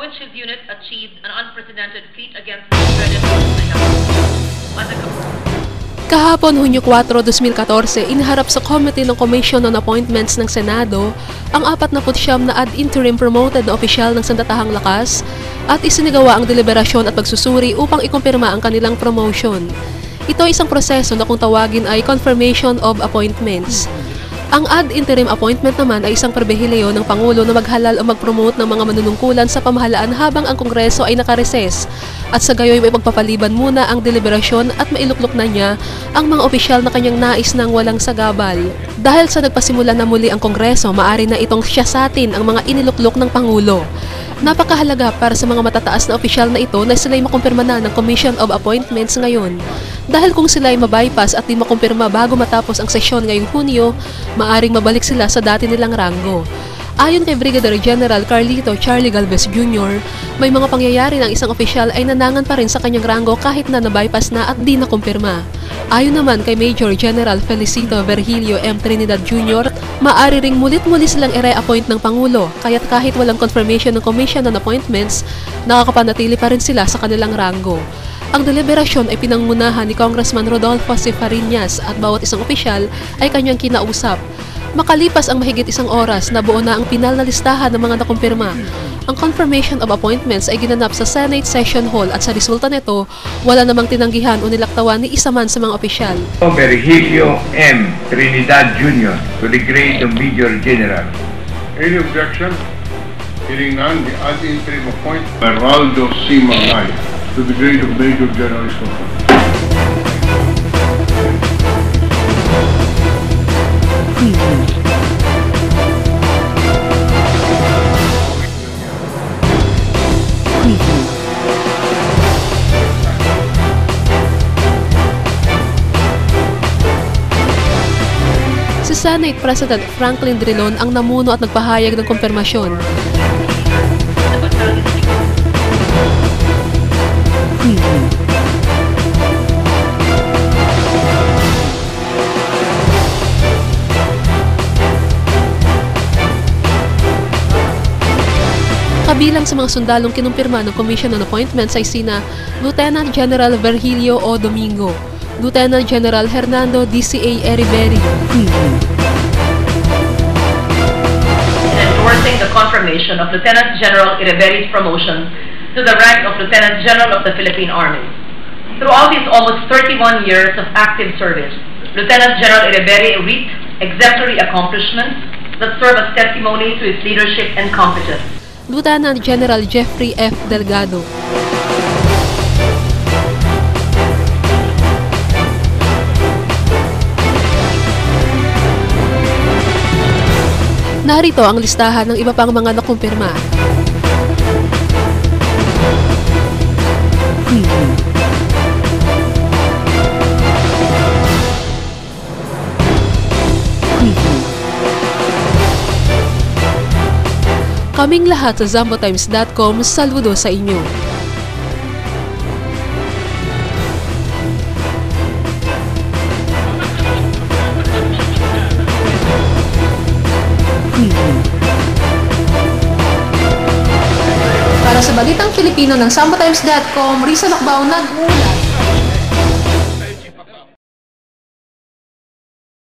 which his unit achieved an unprecedented feat against the dreaded Kahapon, Hunyo 4, 2014, inaharap sa Committee ng Commission on Appointments ng Senado ang 49 na ad interim promoted na opisyal ng Sandatahang Lakas at isinagawa ang deliberasyon at pagsusuri upang ikumpirma ang kanilang promotion. Ito ay isang proseso na kung tawagin ay confirmation of appointments. Ang ad interim appointment naman ay isang pribilehiyo ng Pangulo na maghalal o mag-promote ng mga manunungkulan sa pamahalaan habang ang Kongreso ay nakareses at sa gayoy may pagpapaliban muna ang deliberasyon at mailuklok na niya ang mga opisyal na kanyang nais ng walang sagabal. Dahil sa nagpasimula na muli ang Kongreso, maaari na itong siyasatin ang mga iniluklok ng Pangulo. Napakahalaga para sa mga matataas na opisyal na ito na sila'y makumpirma na ng Commission of Appointments ngayon. Dahil kung sila'y mabypass at di makumpirma bago matapos ang sesyon ngayong Hunyo, maaring mabalik sila sa dati nilang ranggo. Ayon kay Brigadier General Carlito Charlie Galvez Jr., may mga pangyayari ng isang opisyal ay nanangan pa rin sa kanyang ranggo kahit na nabypass na at di nakumpirma. Ayon naman kay Major General Felicito Virgilio M. Trinidad Jr., maaari ring mulit-muli silang i-re-appoint ng Pangulo, kaya't kahit walang confirmation ng Commission on Appointments, nakakapanatili pa rin sila sa kanilang ranggo. Ang deliberasyon ay pinangunahan ni Congressman Rodolfo C. Fariñas at bawat isang opisyal ay kanyang kinausap. Makalipas ang mahigit isang oras, nabuo na ang pinal na listahan ng mga nakumpirma. Ang confirmation of appointments ay ginanap sa Senate Session Hall at sa resulta nito, wala namang tinanggihan o nilaktawan ni isa man sa mga opisyal. Virgilio M. Trinidad Jr. to the grade of Major General. Any objection? Hearing none, the ad interim appoint Beraldo C. Magay to the grade of Major General is confirmed. Si Senate President Franklin Drilon ang namuno at nagpahayag ng kumpirmasyon. Kabilang sa mga sundalong kinumpirma ng Commission on Appointments ay sina Lieutenant General Virgilio O. Domingo, Lieutenant General Hernando D.C.A. Eriberi. endorsing the confirmation of Lieutenant General Eriberi's promotion to the rank of Lieutenant General of the Philippine Army. Throughout his almost 31 years of active service, Lieutenant General Eriberi reaped exemplary accomplishments that serve as testimony to his leadership and competence. Lieutenant General Jeffrey F. Delgado. Narito ang listahan ng iba pang mga nakumpirma. Kaming lahat sa zambotimes.com, saludo sa inyo. Para sa Balitang Filipino ng zambotimes.com, Risa Lacbao nag-ulat.